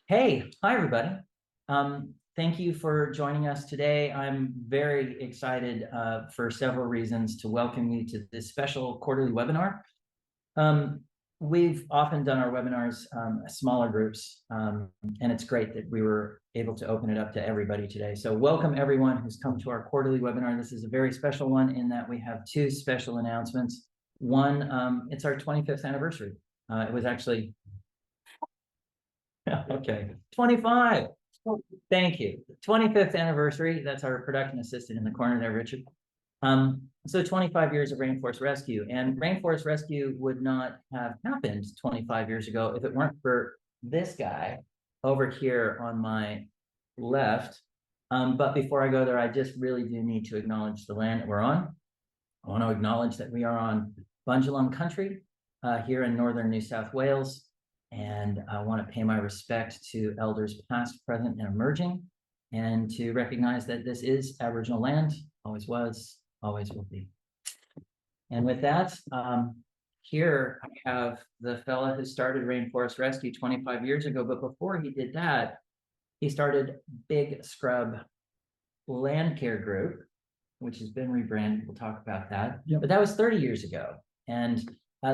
Hi everybody. Thank you for joining us today. I'm very excited for several reasons to welcome you to this special quarterly webinar. We've often done our webinars smaller groups, and it's great that we were able to open it up to everybody today. So welcome everyone who's come to our quarterly webinar. This is a very special one in that we have two special announcements. One, it's our 25th anniversary. It was actually okay, 25. Thank you. 25th anniversary. That's our production assistant in the corner there, Richard. So 25 years of Rainforest Rescue, and Rainforest Rescue would not have happened 25 years ago if it weren't for this guy over here on my left. But before I go there, I just really do need to acknowledge the land that we're on. I want to acknowledge that we are on Bundjalung country here in northern New South Wales. And I want to pay my respect to elders past, present, and emerging, and to recognize that this is Aboriginal land, always was, always will be. And with that, here I have the fella who started Rainforest Rescue 25 years ago, but before he did that, he started Big Scrub Land Care Group, which has been rebranded. We'll talk about that. Yep. But that was 30 years ago. And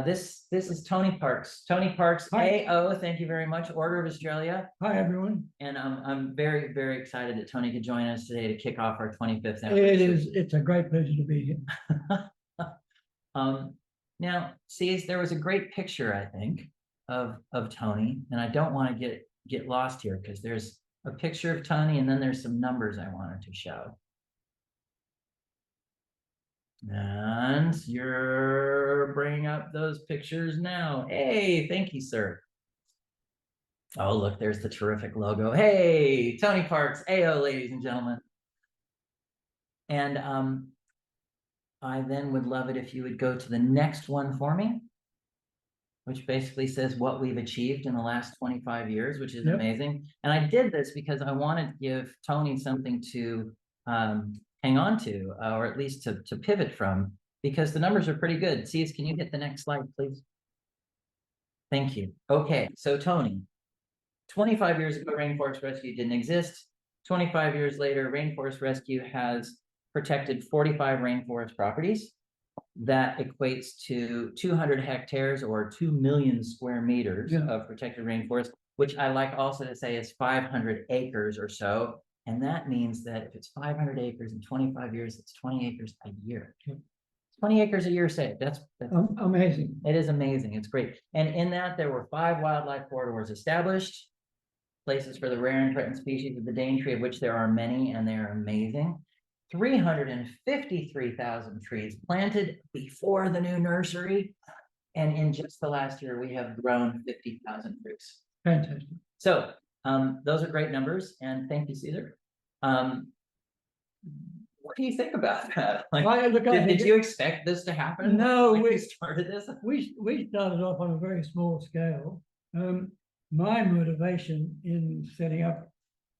this is Tony Parks. Tony Parks, hi. AO, thank you very much. Order of Australia. Hi, everyone. And I'm very, very excited that Tony could join us today to kick off our 25th anniversary. It's a great pleasure to be here. Now, see, there was a great picture, I think, of Tony, and I don't want to get lost here because there's a picture of Tony and then there's some numbers I wanted to show. And you're bringing up those pictures now. Hey, thank you, sir. Oh, look, there's the terrific logo. Hey, Tony Parks, AO, ladies and gentlemen. And I then would love it if you would go to the next one for me, which basically says what we've achieved in the last 25 years, which is amazing. And I did this because I wanted to give Tony something to hang on to, or at least to pivot from, because the numbers are pretty good. Sees, can you get the next slide, please? Thank you. Okay, so Tony, 25 years ago, Rainforest Rescue didn't exist. 25 years later, Rainforest Rescue has protected 45 rainforest properties. That equates to 200 hectares or 2 million square meters of protected rainforest, which I like also to say is 500 acres or so. And that means that if it's 500 acres in 25 years, it's 20 acres a year. 20 acres a year saved. That's amazing. It is amazing. It's great. And in that, there were 5 wildlife corridors established, places for the rare and threatened species of the Daintree, of which there are many, and they are amazing. 353,000 trees planted before the new nursery. And in just the last year, we have grown 50,000 trees. Fantastic. So those are great numbers, and thank you, Caesar. What do you think about that? Like, did you expect this to happen? No, we started this. We started off on a very small scale. My motivation in setting up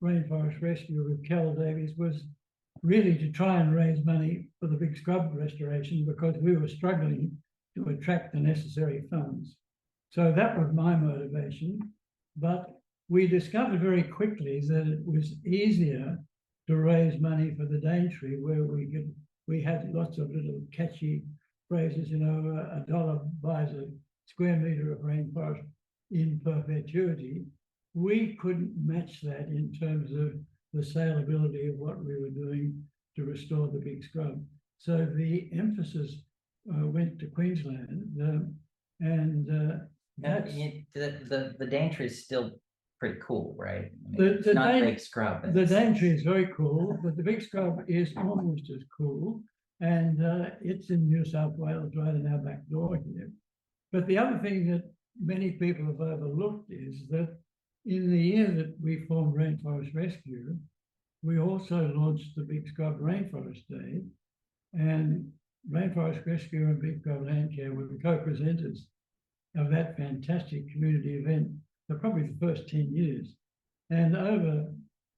Rainforest Rescue with Kel Davies was really to try and raise money for the big scrub restoration because we were struggling to attract the necessary funds. So that was my motivation, but we discovered very quickly that it was easier to raise money for the Daintree, where we had lots of little catchy phrases, you know, $1 buys a square meter of rainforest in perpetuity. We couldn't match that in terms of the saleability of what we were doing to restore the big scrub. So the emphasis went to Queensland, and that's the Daintree is still pretty cool, right? I mean, it's not big scrub. The Daintree is very cool, but the big scrub is almost as cool, and it's in New South Wales, right in our back door here. But the other thing that many people have overlooked is that in the year that we formed Rainforest Rescue, we also launched the Big Scrub Rainforest Day, and Rainforest Rescue and Big Scrub Land Care were the co-presenters of that fantastic community event for probably the first 10 years. And over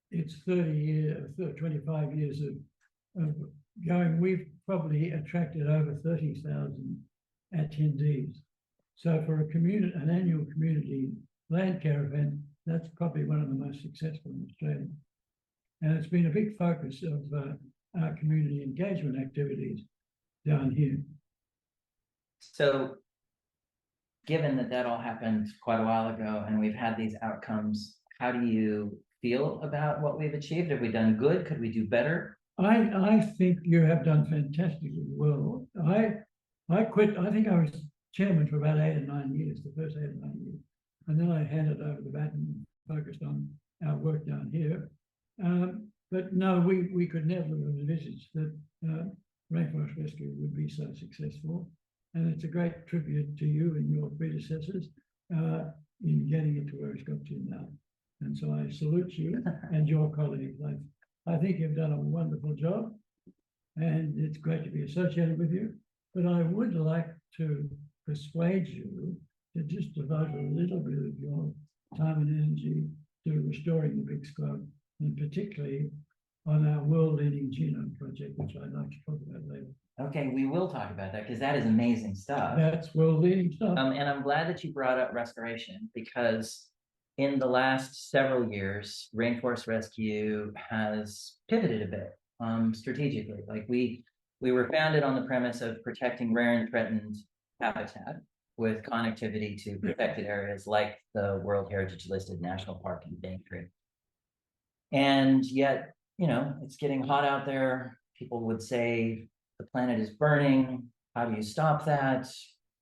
its 25 years of going, we've probably attracted over 30,000 attendees. So for an annual community land care event, that's probably one of the most successful in Australia. And it's been a big focus of our community engagement activities down here. So given that that all happened quite a while ago and we've had these outcomes, how do you feel about what we've achieved? Have we done good? Could we do better? I think you have done fantastically well. I quit. I think I was chairman for about 8 or 9 years, the first 8 or 9 years. And then I handed over the baton, focused on our work down here. But no, we could never have envisaged that Rainforest Rescue would be so successful. And it's a great tribute to you and your predecessors in getting it to where it's got to now. And so I salute you and your colleagues. I think you've done a wonderful job, and it's great to be associated with you. But I would like to persuade you to just devote a little bit of your time and energy to restoring the big scrub, and particularly on our world-leading genome project, which I'd like to talk about later. Okay, we will talk about that because that is amazing stuff. That's world-leading stuff. And I'm glad that you brought up restoration, because in the last several years, Rainforest Rescue has pivoted a bit strategically. Like we were founded on the premise of protecting rare and threatened habitat with connectivity to protected areas like the World Heritage listed National Park in Daintree. And yet, you know, it's getting hot out there. People would say the planet is burning. How do you stop that?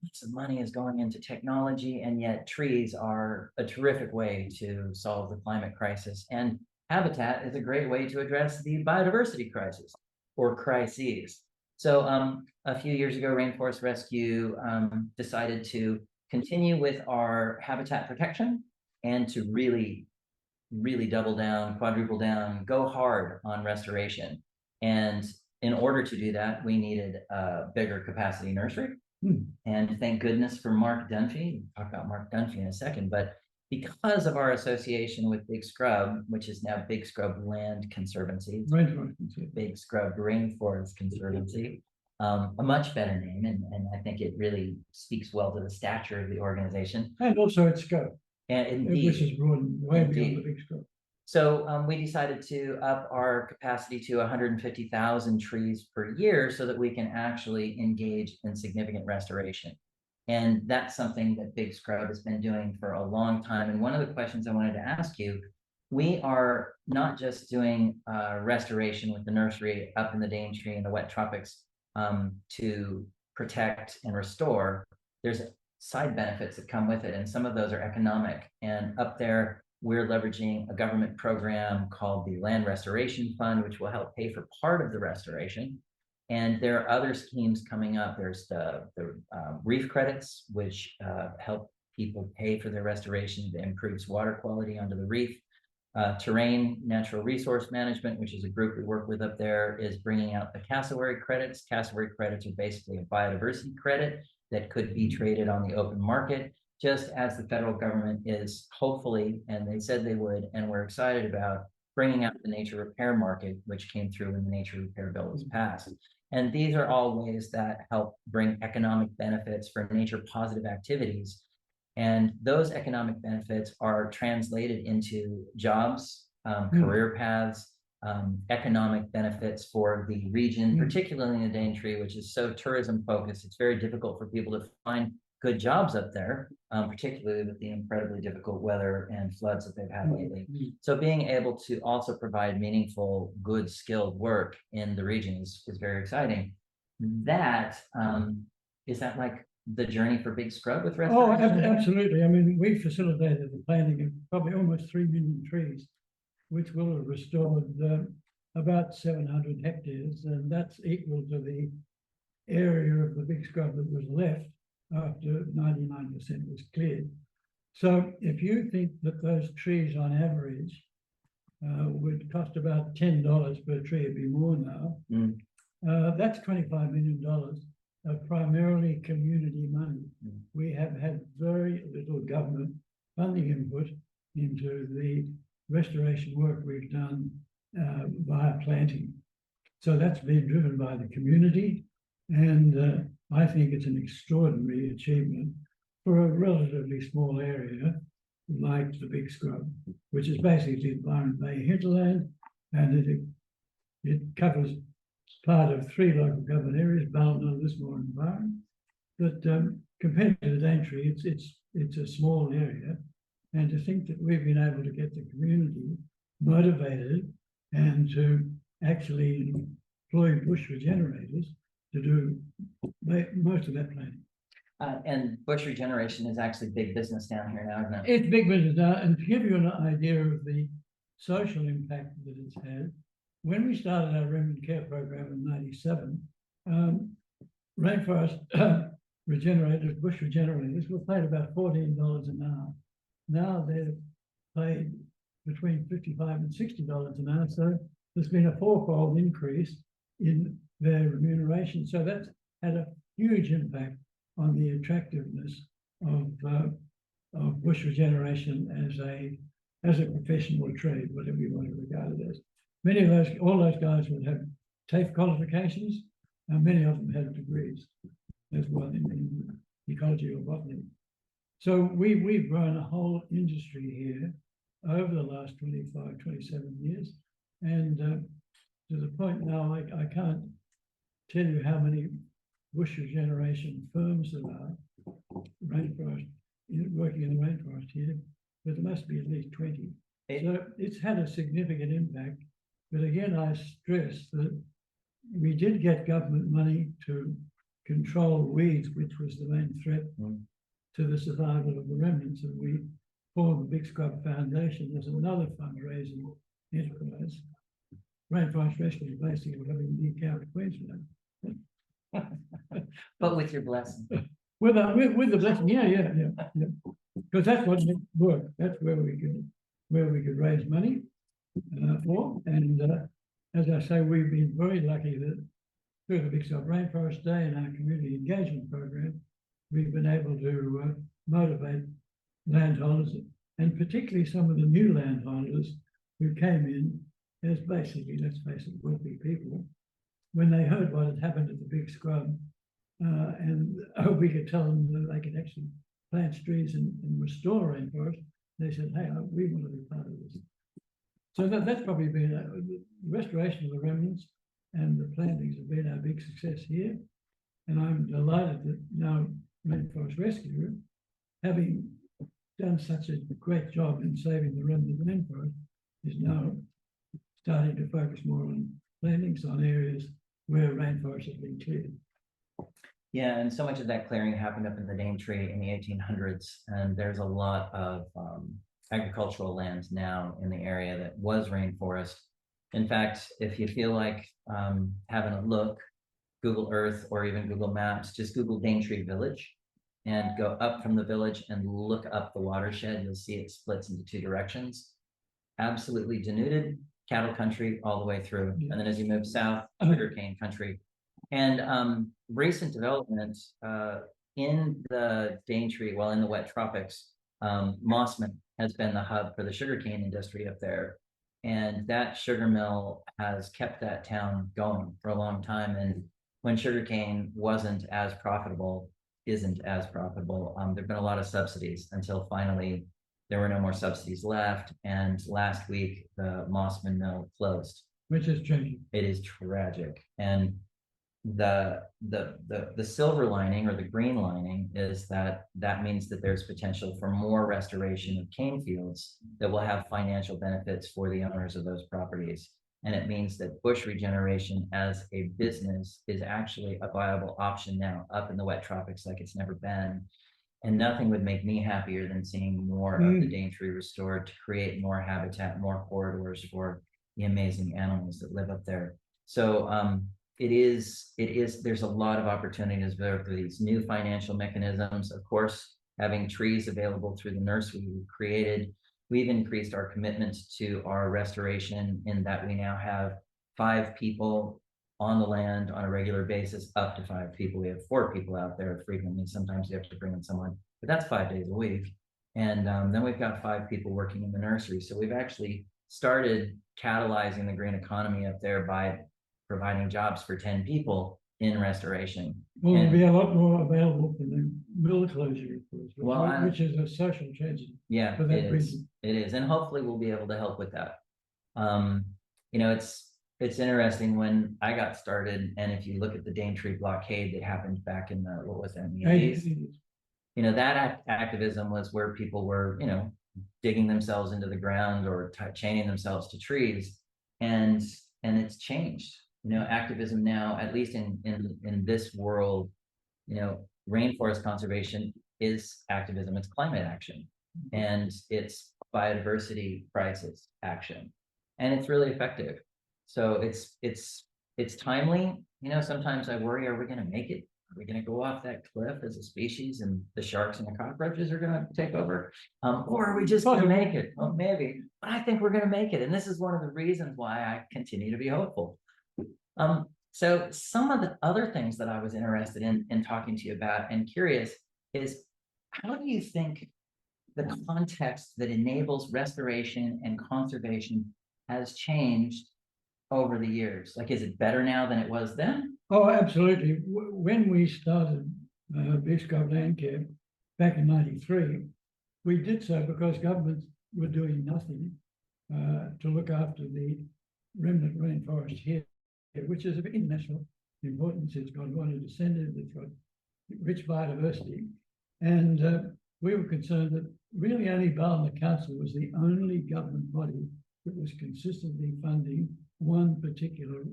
Lots of money is going into technology, and yet trees are a terrific way to solve the climate crisis. And habitat is a great way to address the biodiversity crisis or crises. So a few years ago, Rainforest Rescue decided to continue with our habitat protection and to really double down, quadruple down, go hard on restoration. And in order to do that, we needed a bigger capacity nursery. And thank goodness for Mark Dunphy. We'll talk about Mark Dunphy in a second, but because of our association with Big Scrub, which is now Big Scrub Land Conservancy, Big Scrub Rainforest Conservancy, a much better name, and I think it really speaks well to the stature of the organization. And also its scope. And indeed, which is broadened way beyond the Big Scrub. So we decided to up our capacity to 150,000 trees per year so that we can actually engage in significant restoration. And that's something that Big Scrub has been doing for a long time. And one of the questions I wanted to ask you, we are not just doing restoration with the nursery up in the Daintree and the wet tropics to protect and restore. There's side benefits that come with it, and some of those are economic. And up there, we're leveraging a government program called the Land Restoration Fund, which will help pay for part of the restoration. And there are other schemes coming up. There's the reef credits, which help people pay for their restoration that improves water quality onto the reef. Terrain Natural Resource Management, which is a group we work with up there, is bringing out the cassowary credits. Cassowary credits are basically a biodiversity credit that could be traded on the open market, just as the federal government is hopefully, and they said they would, and we're excited about bringing out the nature repair market, which came through when the nature repair bill was passed. And these are all ways that help bring economic benefits for nature positive activities. And those economic benefits are translated into jobs, career paths, economic benefits for the region, particularly in the Daintree, which is so tourism focused. It's very difficult for people to find good jobs up there, particularly with the incredibly difficult weather and floods that they've had lately. So being able to also provide meaningful, good, skilled work in the region is very exciting. That, is that like the journey for Big Scrub with restoration? Oh, absolutely. I mean, we facilitated the planting of probably almost 3 million trees, which will have restored about 700 hectares, and that's equal to the area of the Big Scrub that was left after 99% was cleared. So if you think that those trees on average would cost about $10 per tree, it'd be more now, that's $25 million of primarily community money. We have had very little government funding input into the restoration work we've done via planting. So that's been driven by the community, and I think it's an extraordinary achievement for a relatively small area like the big scrub, which is basically Byron Bay hinterland, and it covers part of 3 local government areas, Branden, Lismore and Byron. But compared to the Daintree, it's a small area, and to think that we've been able to get the community motivated and to actually employ bush regenerators to do most of that planning. And bush regeneration is actually big business down here now, isn't it? It's big business now, and to give you an idea of the social impact that it's had, when we started our remnant care program in '97, rainforest regenerators, bush regenerators, were paid about $14 an hour. Now they're paid between $55 and $60 an hour. So there's been a 4-fold increase in their remuneration. So that's had a huge impact on the attractiveness of bush regeneration as a professional trade, whatever you want to regard it as. Many of those, all those guys would have TAFE qualifications, and many of them have degrees as well in ecology or botany. So we've grown a whole industry here over the last 25, 27 years. And to the point now, I can't tell you how many bush regeneration firms there are, rainforest, working in the rainforest here, but there must be at least 20. So it's had a significant impact. But again, I stress that we did get government money to control weeds, which was the main threat to the survival of the remnants, and we formed the Big Scrub Foundation as another fundraising enterprise. Rainforest Rescue basically having decamped Queensland. But with your blessing. With the blessing, yeah. Because that's what worked. That's where we could raise money for. And as I say, we've been very lucky that through the Big Scrub Rainforest Day and our community engagement program, we've been able to motivate landholders, and particularly some of the new landholders who came in as basically, let's face it, wealthy people. When they heard what had happened at the Big Scrub, and we could tell them that they could actually plant trees and restore rainforest, they said, hey, we want to be part of this. So that's probably been the restoration of the remnants and the plantings have been our big success here. And I'm delighted that now Rainforest Rescue, having done such a great job in saving the remnant rainforest, is now starting to focus more on plantings on areas where rainforests have been cleared. Yeah, and so much of that clearing happened up in the Daintree in the 1800s, and there's a lot of agricultural land now in the area that was rainforest. In fact, if you feel like having a look, Google Earth or even Google Maps, just Google Daintree Village and go up from the village and look up the watershed. You'll see it splits into 2 directions. Absolutely denuded, cattle country all the way through. And then as you move south, sugarcane country. And recent developments in the Daintree, well, in the wet tropics, Mossman has been the hub for the sugarcane industry up there. And that sugar mill has kept that town going for a long time. And when sugarcane isn't as profitable, there've been a lot of subsidies until finally there were no more subsidies left. And last week, the Mossman mill closed. Which is changing. It is tragic. And the silver lining or the green lining is that means that there's potential for more restoration of cane fields that will have financial benefits for the owners of those properties. And it means that bush regeneration as a business is actually a viable option now up in the wet tropics like it's never been. And nothing would make me happier than seeing more of the Daintree restored to create more habitat, more corridors for the amazing animals that live up there. So there's a lot of opportunities there for these new financial mechanisms. Of course, having trees available through the nursery we've created. We've increased our commitment to our restoration in that we now have 5 people on the land on a regular basis, up to 5 people. We have 4 people out there frequently. Sometimes you have to bring in someone, but that's 5 days a week. And then we've got 5 people working in the nursery. So we've actually started catalyzing the green economy up there by providing jobs for 10 people in restoration. Well, there'll And- be a lot more available for the mill closure, of course, Well, which is a social tragedy. Yeah, For that it is. reason. It is, and hopefully we'll be able to help with that. You know, it's interesting when I got started, and if you look at the Daintree blockade that happened back in the, what was that, in the 80s? You know, that activism was where people were, you know, digging themselves into the ground or chaining themselves to trees, and it's changed. You know, activism now, at least in this world, you know, rainforest conservation is activism. It's climate action, and it's biodiversity crisis action, and it's really effective. So it's timely. You know, sometimes I worry: are we going to make it? Are we going to go off that cliff as a species, and the sharks and the cockroaches are going to take over? Or are we just going to make it? Well, maybe, but I think we're going to make it, and this is one of the reasons why I continue to be hopeful. So some of the other things that I was interested in talking to you about and curious is, how do you think the context that enables restoration and conservation has changed over the years? Like, is it better now than it was then? Oh, absolutely. When we started Big Sky Land Care back in '93, we did so because governments were doing nothing to look after the remnant rainforest here, which is of international importance. It's got water descendant, it's got rich biodiversity. And we were concerned that really only Barland Council was the only government body that was consistently funding one particular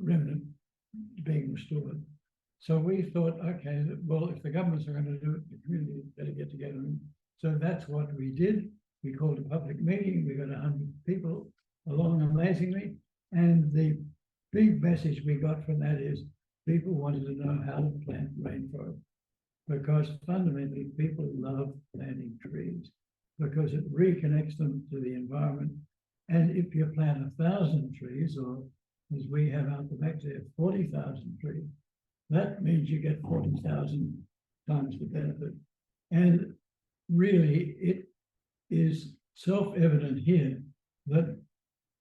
remnant being restored. So we thought, okay, well, if the governments are going to do it, the community better get together. And so that's what we did. We called a public meeting. We got 100 people along amazingly. And the big message we got from that is people wanted to know how to plant rainforest, because fundamentally people love planting trees because it reconnects them to the environment. And if you plant 1,000 trees, or as we have out the back there, 40,000 trees, that means you get 40,000 times the benefit. And really, it is self-evident here that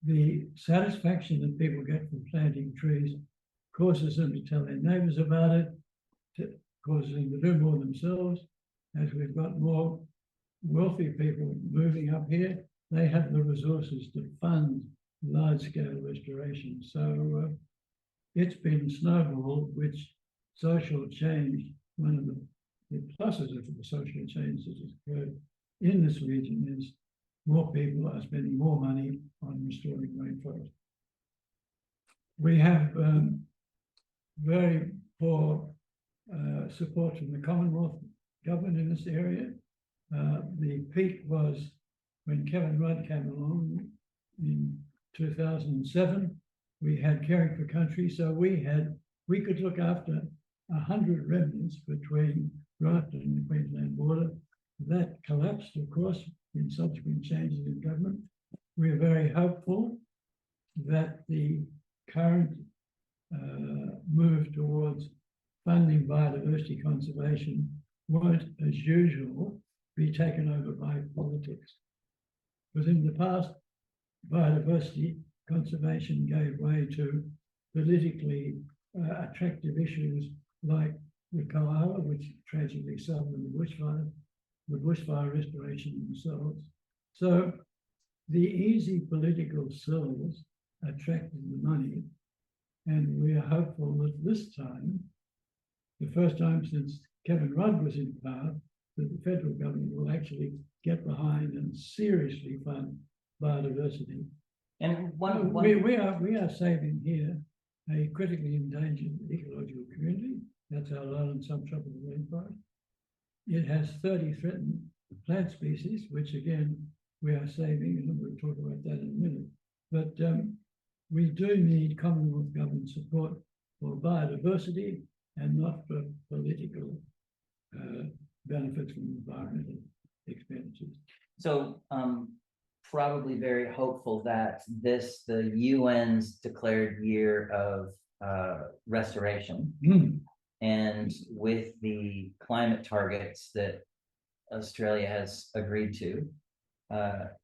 the satisfaction that people get from planting trees causes them to tell their neighbors about it, causes them to do more themselves. As we've got more wealthy people moving up here, they have the resources to fund large-scale restoration. So it's been snowballed, which social change, one of the pluses of the social change that has occurred in this region is more people are spending more money on restoring rainforest. We have very poor support from the Commonwealth government in this area. The peak was when Kevin Rudd came along in 2007. We had Caring for Country, so we could look after 100 remnants between Grafton and the Queensland border. That collapsed, of course, in subsequent changes in government. We're very hopeful that the current move towards funding biodiversity conservation won't, as usual, be taken over by politics. Because in the past, biodiversity conservation gave way to politically attractive issues like the koala, which tragically suffered in the bushfire restoration themselves. So the easy political sells attracted the money, and we are hopeful that this time, the first time since Kevin Rudd was in power, that the federal government will actually get behind and seriously fund biodiversity. And we are saving here a critically endangered ecological community. That's our lowland subtropical rainforest. It has 30 threatened plant species, which again we are saving, and we'll talk about that in a minute. But we do need Commonwealth government support for biodiversity and not for political benefits from environmental expenditures. So probably very hopeful that the UN's declared year of restoration, and with the climate targets that Australia has agreed to,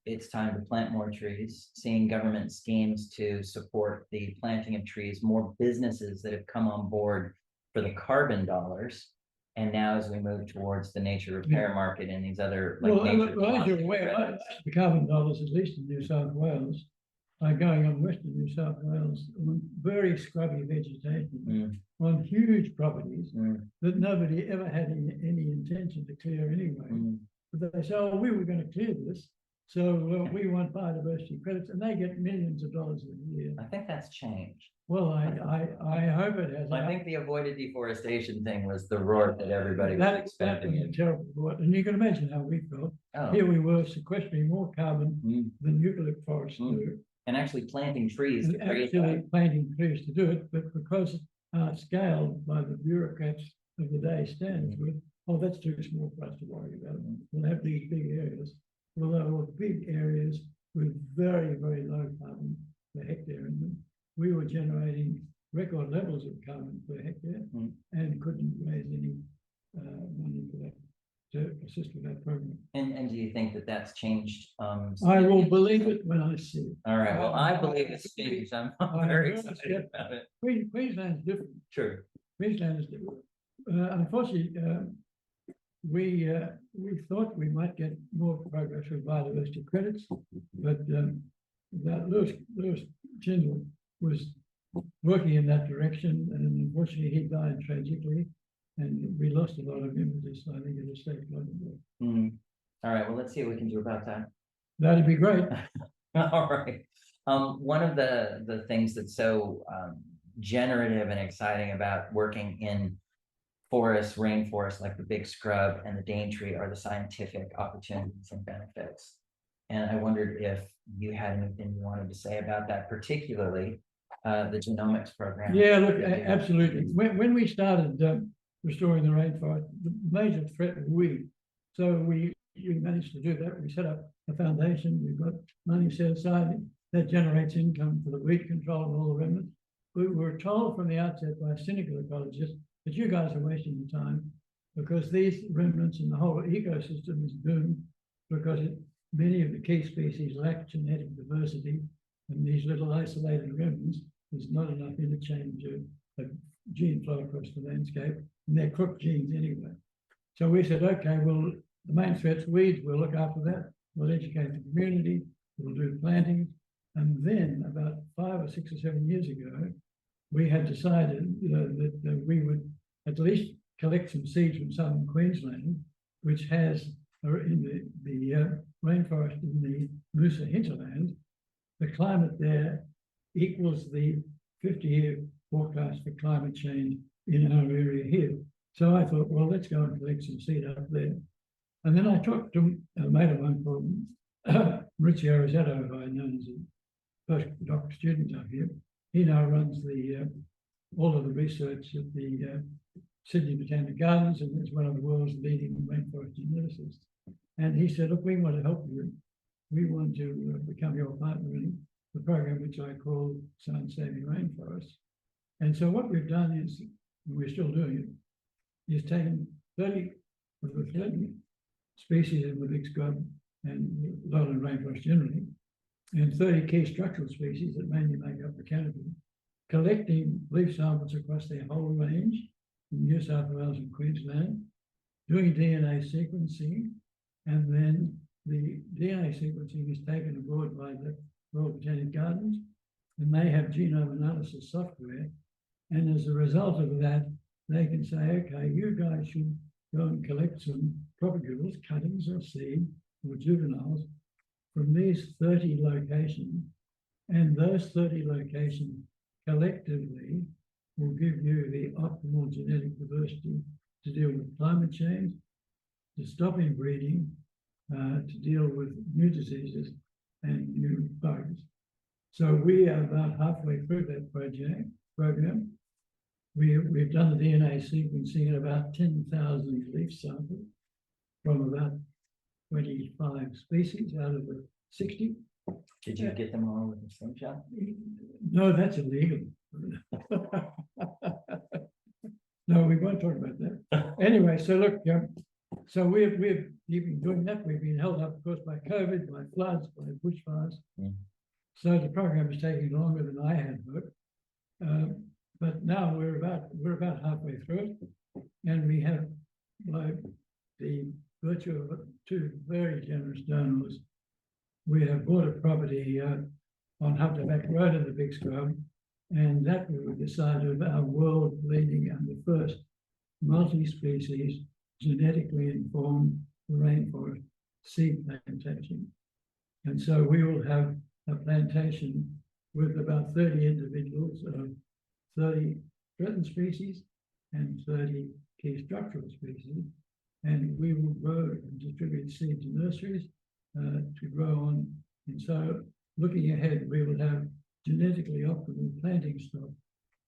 it's time to plant more trees, seeing government schemes to support the planting of trees, more businesses that have come on board for the carbon dollars. And now as we move towards the nature repair market and these other like Well, nature. as you're aware, the carbon dollars, at least in New South Wales, are going on western New South Wales on very scrubby vegetation on huge properties that nobody ever had any intention to clear anyway. But they say, oh, we were going to clear this, so we want biodiversity credits, and they get millions of dollars a year. I think that's changed. Well, I hope it has. I think the avoided deforestation thing was the roar that everybody was That expecting. was a terrible roar, and you can imagine how we felt. Oh. Here we were sequestering more carbon than eucalypt forests do. And actually planting trees to create that. Planting trees to do it, but because scaled by the bureaucrats of the day stands with, oh, that's too small for us to worry about. We'll have these big areas. Well, they were big areas with very, very low carbon per hectare in them. We were generating record levels of carbon per hectare and couldn't raise any money for that to assist with that program. And do you think that that's changed? I will believe it when I see it. All right. Well, I believe it's changed. I'm very excited about it. Queensland's different. True. Queensland is different. Unfortunately, we thought we might get more progress with biodiversity credits, but that Lewis Tyndall was working in that direction, and unfortunately he died tragically, and we lost a lot of impetus, I think, at a state level. All right, well, let's see what we can do about that. That'd be great. All right. One of the things that's so generative and exciting about working in forests, rainforests like the big scrub and the Daintree are the scientific opportunities and benefits. And I wondered if you had anything you wanted to say about that, particularly the genomics program. Yeah, look, absolutely. When we started restoring the rainforest, the major threat was weed. So we managed to do that. We set up a foundation. We've got money set aside that generates income for the weed control and all the remnants. We were told from the outset by cynical ecologists that you guys are wasting your time because these remnants and the whole ecosystem is doomed because many of the key species lack genetic diversity, and these little isolated remnants, there's not enough interchange of gene flow across the landscape, and they're crook genes anyway. So we said, okay, well, the main threat's weeds, we'll look after that, we'll educate the community, we'll do plantings. And then about 5 or 6 or 7 years ago, we had decided that we would at least collect some seeds from southern Queensland, which has in the rainforest in the Noosa hinterland, the climate there equals the 50-year forecast for climate change in our area here. So I thought, well, let's go and collect some seed up there. And then I talked to a mate of mine called Maurizio Rosetto, who I know as a postdoc student up here. He now runs all of the research at the Sydney Botanic Gardens, and is one of the world's leading rainforest geneticists. And he said, look, we want to help you. We want to become your partner in the program, which I call Science Saving Rainforests. And so what we've done is, and we're still doing it, is taken 30 of the 30 species in the big scrub and lowland rainforest generally, and 30 key structural species that mainly make up the canopy, collecting leaf samples across their whole range in New South Wales and Queensland, doing DNA sequencing, and then the DNA sequencing is taken aboard by the Royal Botanic Gardens, and they have genome analysis software. And as a result of that, they can say, okay, you guys should go and collect some propagules, cuttings or seed or juveniles from these 30 locations. And those 30 locations collectively will give you the optimal genetic diversity to deal with climate change, to stop inbreeding, to deal with new diseases and new bugs. So we are about halfway through that program. We've done the DNA sequencing in about 10,000 leaf samples from about 25 species out of the 60. Did you get them all with the slingshot? No, that's illegal. No, we won't talk about that. Anyway, so look, So we've been doing that. We've been held up, of course, by COVID, by floods, by bushfires. Mm. So the program is taking longer than I had hoped. But now we're about halfway through it, and we have, by the virtue of two very generous donors, we have bought a property on Humpterback Road in the Big Scrub, and that we decided our world-leading and the first multi-species genetically informed rainforest seed plantation. And so we will have a plantation with about 30 individuals of 30 threatened species and 30 key structural species. And we will grow and distribute seed to nurseries to grow on. And so looking ahead, we will have genetically optimal planting stock,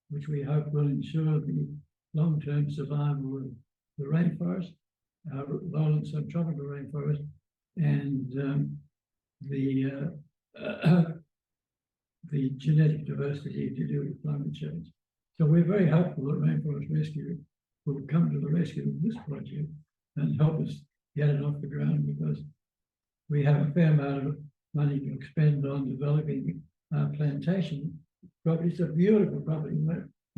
which we hope will ensure the long-term survival of the rainforest, lowland subtropical rainforest, and the genetic diversity to do with climate change. So we're very hopeful that Rainforest Rescue will come to the rescue of this project and help us get it off the ground, because we have a fair amount of money to expend on developing our plantation property. It's a beautiful property.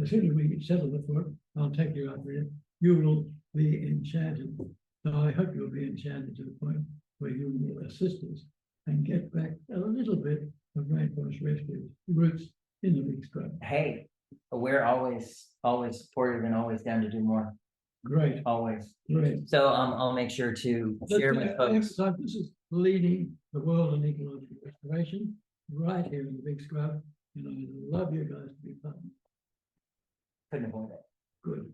As soon as we settle the foot, I'll take you up there. You will be enchanted. So I hope you'll be enchanted to the point where you will assist us and get back a little bit of Rainforest Rescue roots in the Big Scrub. Hey, we're always supportive and always down to do more. Great. Always. Great. So I'll make sure to share with folks. This is leading the world in ecological restoration right here in the Big Scrub, and I'd love you guys to be part of it. Couldn't avoid it. Good.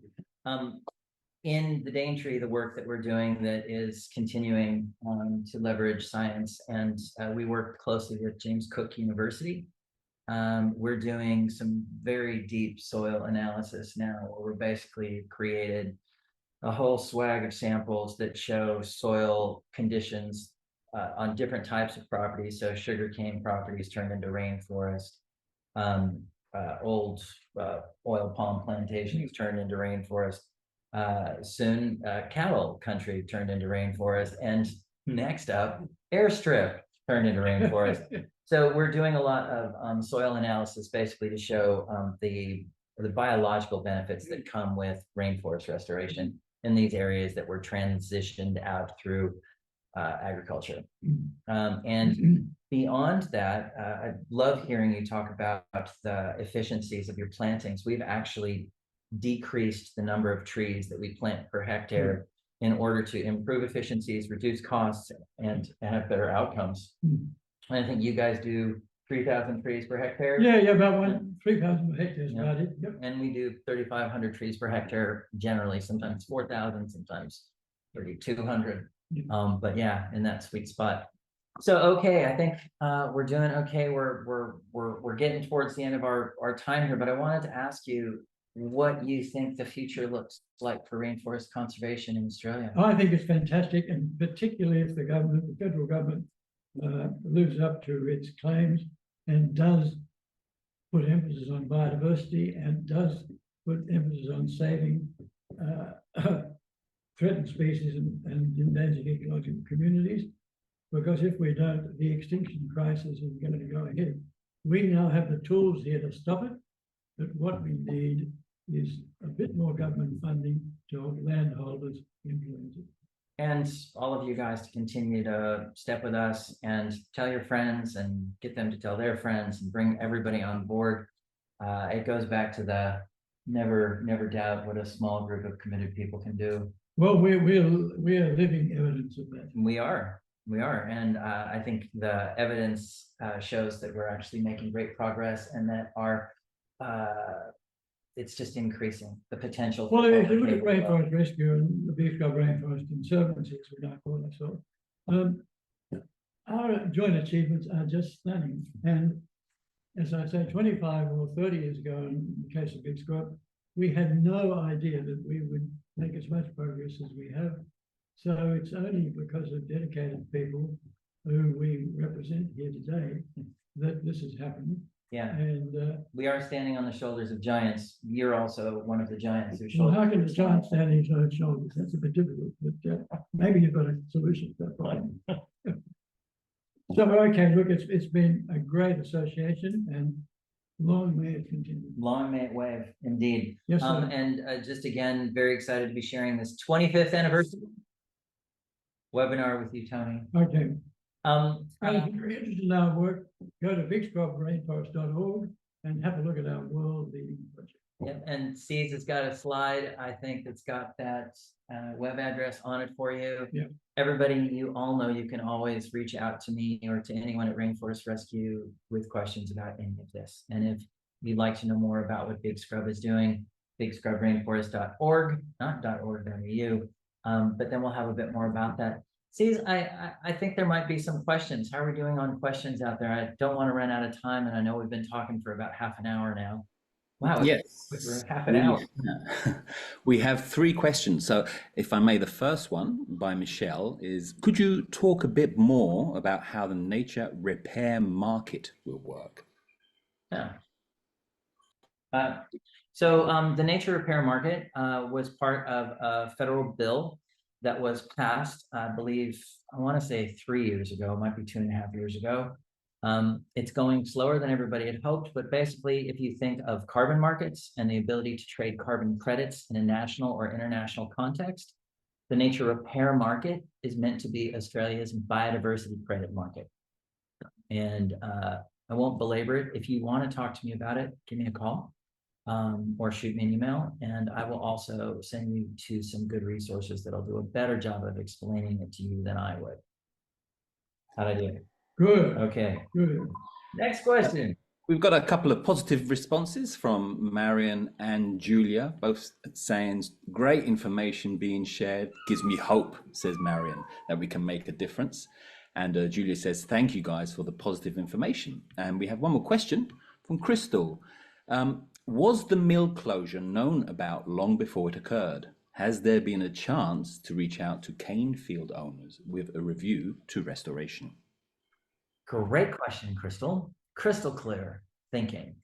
In the Daintree, the work that we're doing that is continuing to leverage science, and we work closely with James Cook University. We're doing some very deep soil analysis now, where we're basically created a whole swag of samples that show soil conditions on different types of properties. So sugarcane properties turned into rainforest, old oil palm plantations turned into rainforest, soon cattle country turned into rainforest, and next up, airstrip turned into rainforest. So we're doing a lot of soil analysis, basically to show the biological benefits that come with rainforest restoration in these areas that were transitioned out through agriculture. And beyond that, I love hearing you talk about the efficiencies of your plantings. We've actually decreased the number of trees that we plant per hectare in order to improve efficiencies, reduce costs, and have better outcomes. And I think you guys do 3,000 trees per hectare. Yeah, about 3,000 per hectare is about it. Yep. And we do 3,500 trees per hectare generally, sometimes 4,000, sometimes 3,200. But yeah, in that sweet spot. So okay, I think we're doing okay. We're getting towards the end of our time here, but I wanted to ask you what you think the future looks like for rainforest conservation in Australia. I think it's fantastic, and particularly if the government, the federal government, lives up to its claims and does put emphasis on biodiversity and does put emphasis on saving threatened species and endangered ecological communities. Because if we don't, the extinction crisis is going to go ahead. We now have the tools here to stop it, but what we need is a bit more government funding to help landholders implement it. And all of you guys to continue to step with us and tell your friends and get them to tell their friends and bring everybody on board. It goes back to the never doubt what a small group of committed people can do. Well, we are living evidence of that. We are, and I think the evidence shows that we're actually making great progress, and that our it's just increasing the potential. Well, if you look at Rainforest Rescue and the Big Scrub Rainforest Conservancy, as we now call ourselves, our joint achievements are just stunning. And as I say, 25 or 30 years ago, in the case of Big Scrub, we had no idea that we would make as much progress as we have. So it's only because of dedicated people who we represent here today that this has happened. Yeah, And we are standing on the shoulders of giants. You're also one of the giants whose well, shoulders. how can the giant stand on his own shoulders? That's a bit difficult, but maybe you've got a solution to that problem. So, okay, look, it's been a great association, and long may it continue. Long may it wave, indeed. Yes, sir. And just again, very excited to be sharing this 25th anniversary webinar with you, Tony. Okay. Um, And if you're interested in our work, go to bigscrubrainforest.org and have a look at our world leading project. Yep, and C's has got a slide, I think, that's got that web address on it for you. Yeah. Everybody, you all know you can always reach out to me or to anyone at Rainforest Rescue with questions about any of this. And if you'd like to know more about what Big Scrub is doing, bigscrubrainforest.org, not .org.au, but then we'll have a bit more about that. C's, I think there might be some questions. How are we doing on questions out there? I don't want to run out of time, and I know we've been talking for about half an hour now. Wow. Yes. We're half an hour. We have 3 questions. So if I may, the first one by Michelle is, could you talk a bit more about how the nature repair market will work? Yeah. So the nature repair market was part of a federal bill that was passed, I believe, I want to say 3 years ago, it might be 2.5 years ago. It's going slower than everybody had hoped, but basically, if you think of carbon markets and the ability to trade carbon credits in a national or international context, the nature repair market is meant to be Australia's biodiversity credit market. And I won't belabor it. If you want to talk to me about it, give me a call or shoot me an email, and I will also send you to some good resources that'll do a better job of explaining it to you than I would. How'd I do it? Good. Okay. Good. Next question. We've got a couple of positive responses from Marion and Julia, both saying great information being shared. Gives me hope, says Marion, that we can make a difference. And Julia says, thank you guys for the positive information. And we have one more question from Crystal. Was the mill closure known about long before it occurred? Has there been a chance to reach out to cane field owners with a review to restoration? Great question, Crystal. Crystal clear thinking.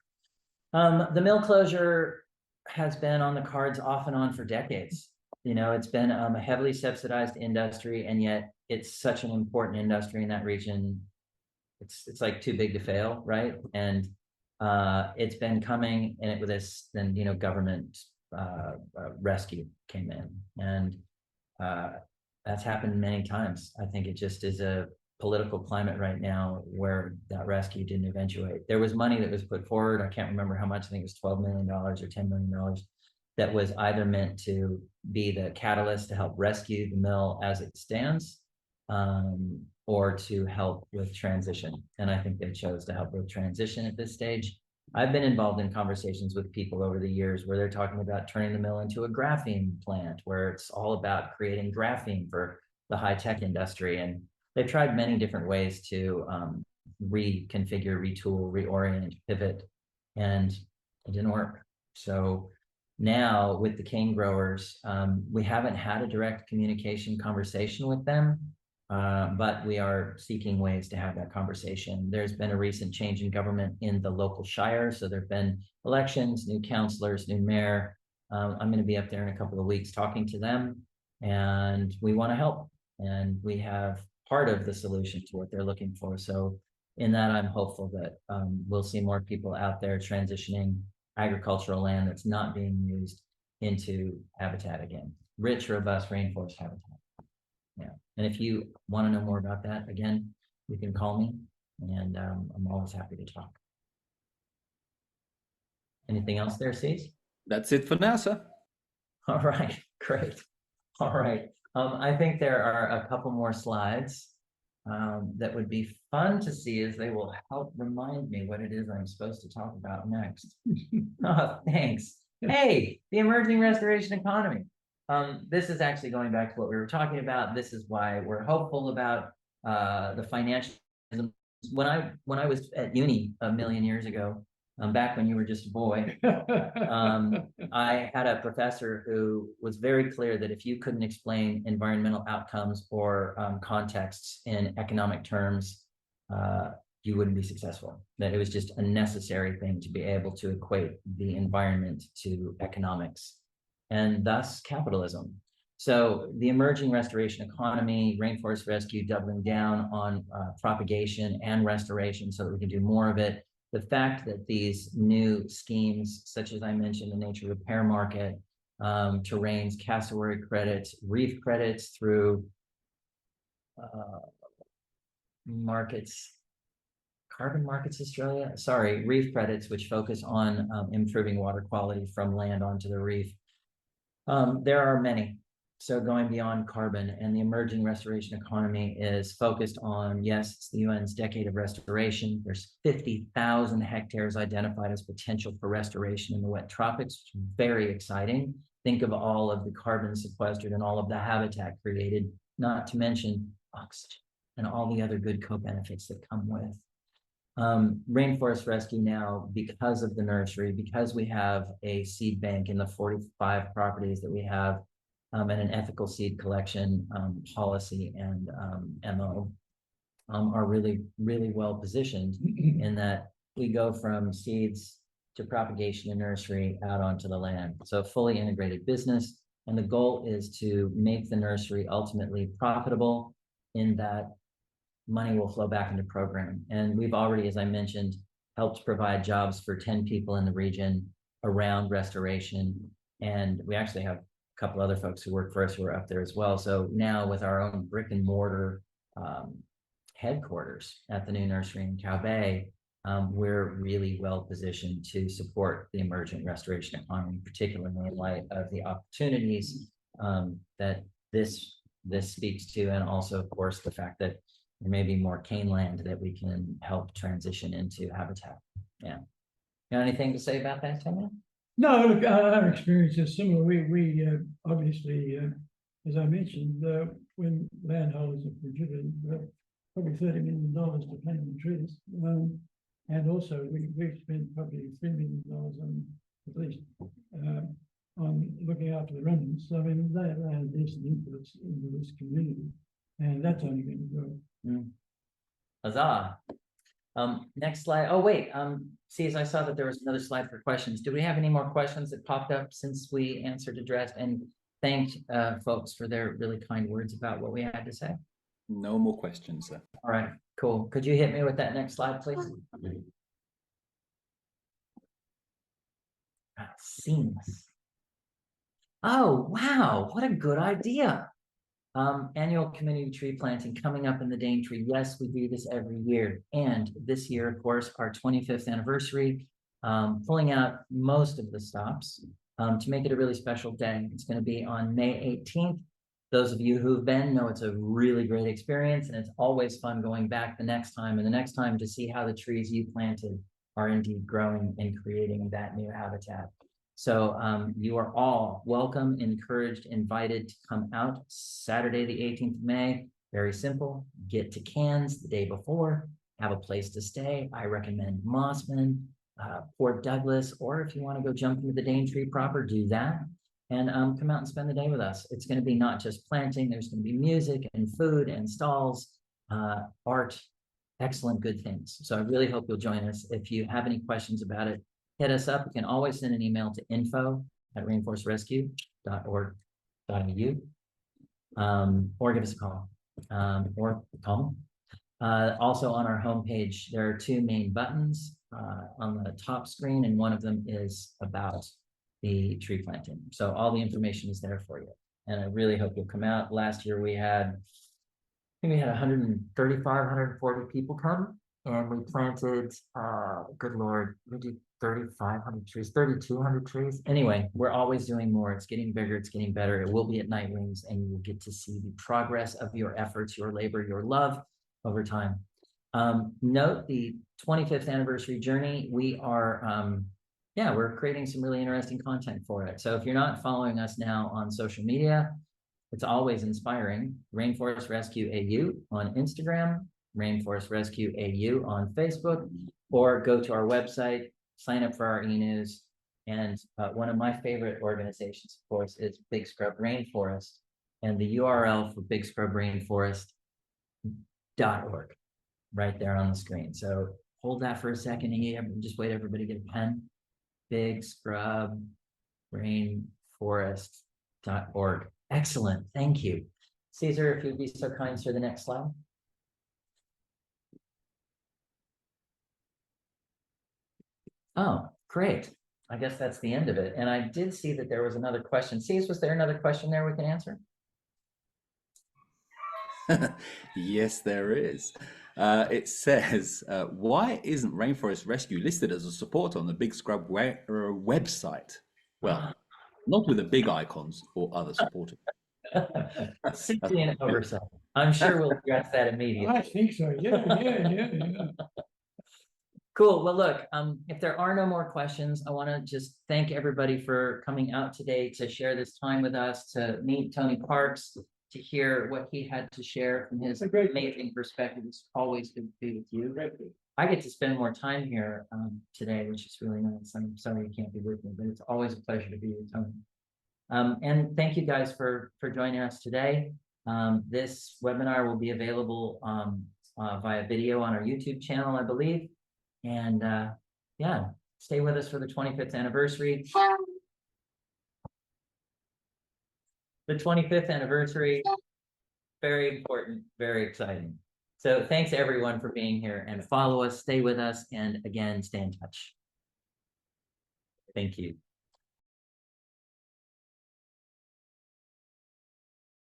The mill closure has been on the cards off and on for decades. You know, it's been a heavily subsidized industry, and yet it's such an important industry in that region. It's like too big to fail, right? And it's been coming, and with this, then government rescue came in, and that's happened many times. I think it just is a political climate right now where that rescue didn't eventuate. There was money that was put forward. I can't remember how much. I think it was $12 million or $10 million that was either meant to be the catalyst to help rescue the mill as it stands, or to help with transition. And I think they chose to help with transition at this stage. I've been involved in conversations with people over the years where they're talking about turning the mill into a graphene plant, where it's all about creating graphene for the high-tech industry. And they've tried many different ways to reconfigure, retool, reorient, pivot, and it didn't work. So now with the cane growers, we haven't had a direct communication conversation with them, but we are seeking ways to have that conversation. There's been a recent change in government in the local shire. So there've been elections, new councillors, new mayor. I'm going to be up there in a couple of weeks talking to them, and we want to help. And we have part of the solution to what they're looking for. So in that, I'm hopeful that we'll see more people out there transitioning agricultural land that's not being used into habitat again, rich, robust rainforest habitat. Yeah. And if you want to know more about that, again, you can call me, and I'm always happy to talk. Anything else there, Cece? That's it for now, sir. All right, great. All right. I think there are a couple more slides that would be fun to see, as they will help remind me what it is I'm supposed to talk about next. Oh, thanks. Hey, the emerging restoration economy. This is actually going back to what we were talking about. This is why we're hopeful about the financial. When I was at uni a million years ago, back when you were just a boy, I had a professor who was very clear that if you couldn't explain environmental outcomes or contexts in economic terms, you wouldn't be successful. That it was just a necessary thing to be able to equate the environment to economics and thus capitalism. So the emerging restoration economy, rainforest rescue, doubling down on propagation and restoration so that we can do more of it. The fact that these new schemes, such as I mentioned, the nature repair market, terrains, cassowary credits, reef credits through markets, Carbon Markets Australia, sorry, reef credits, which focus on improving water quality from land onto the reef. There are many. So going beyond carbon, and the emerging restoration economy is focused on, yes, it's the UN's decade of restoration. There's 50,000 hectares identified as potential for restoration in the wet tropics, which is very exciting. Think of all of the carbon sequestered and all of the habitat created, not to mention oxygen and all the other good co-benefits that come with. Rainforest Rescue now, because of the nursery, because we have a seed bank in the 45 properties that we have, and an ethical seed collection policy and MO, are really, really well positioned in that we go from seeds to propagation and nursery out onto the land. So fully integrated business. And the goal is to make the nursery ultimately profitable in that money will flow back into program. And we've already, as I mentioned, helped provide jobs for 10 people in the region around restoration. And we actually have a couple other folks who work for us who are up there as well. So now with our own brick and mortar headquarters at the new nursery in Cow Bay, we're really well positioned to support the emergent restoration economy, particularly in light of the opportunities that this speaks to, and also, of course, the fact that there may be more cane land that we can help transition into habitat. Yeah. You got anything to say about that, Tanya? No, look, our experience is similar. We obviously, as I mentioned, when landholders have contributed probably $30 million to planting trees, and also we've spent probably $3 million on, at least, on looking after the remnants. So I mean, they have decent influence into this community, and that's only going to grow. Huzzah. Next slide. Oh, wait. See, as I saw that there was another slide for questions. Do we have any more questions that popped up since we answered, addressed, and thanked folks for their really kind words about what we had to say? No more questions, sir. All right, cool. Could you hit me with that next slide, please? Seamless. Oh, wow. What a good idea. Annual community tree planting coming up in the Daintree. Yes, we do this every year. And this year, of course, our 25th anniversary, pulling out most of the stops to make it a really special day. It's going to be on May 18th. Those of you who've been know it's a really great experience, and it's always fun going back the next time and the next time to see how the trees you planted are indeed growing and creating that new habitat. So you are all welcome, encouraged, invited to come out Saturday, the 18th of May. Very simple. Get to Cairns the day before, have a place to stay. I recommend Mossman, Port Douglas, or if you want to go jump into the Daintree proper, do that. And come out and spend the day with us. It's going to be not just planting. There's going to be music and food and stalls, art, excellent, good things. So I really hope you'll join us. If you have any questions about it, hit us up. You can always send an email to info@rainforestrescue.org.au, or give us a call, or call me. Also on our homepage, there are two main buttons on the top screen, and one of them is about the tree planting. So all the information is there for you. And I really hope you'll come out. Last year we had, I think we had 135, 140 people come, and we planted, good Lord, we did 3,500 trees, 3,200 trees. Anyway, we're always doing more. It's getting bigger. It's getting better. It will be at Night Wings, and you will get to see the progress of your efforts, your labor, your love over time. Note the 25th anniversary journey. We are, we're creating some really interesting content for it. So if you're not following us now on social media, it's always inspiring. Rainforest Rescue AU on Instagram, Rainforest Rescue AU on Facebook, or go to our website, sign up for our e-news. And one of my favorite organizations, of course, is Big Scrub Rainforest. And the URL for Big Scrub Rainforest.org. right there on the screen. So hold that for a second and just wait everybody to get a pen. Big Scrub Rainforest.org. Excellent. Thank you. Caesar, if you'd be so kind, sir, the next slide. Oh, great. I guess that's the end of it. And I did see that there was another question. Caesar, was there another question there we can answer? Yes, there is. It says, why isn't Rainforest Rescue listed as a supporter on the Big Scrub website? Well, not with the big icons or other supporters. Simply an oversight. I'm sure we'll address that immediately. I think so, yeah. Cool. Well, look, if there are no more questions, I want to just thank everybody for coming out today to share this time with us, to meet Tony Parks, to hear what he had to share from his amazing perspective. It's always good to be with you. I get to spend more time here today, which is really nice. I'm sorry you can't be with me, but it's always a pleasure to be with Tony. And thank you guys for joining us today. This webinar will be available via video on our YouTube channel, I believe. And yeah, stay with us for the 25th anniversary. The 25th anniversary, very important, very exciting. So thanks everyone for being here, and follow us, stay with us, and again, stay in touch. Thank you.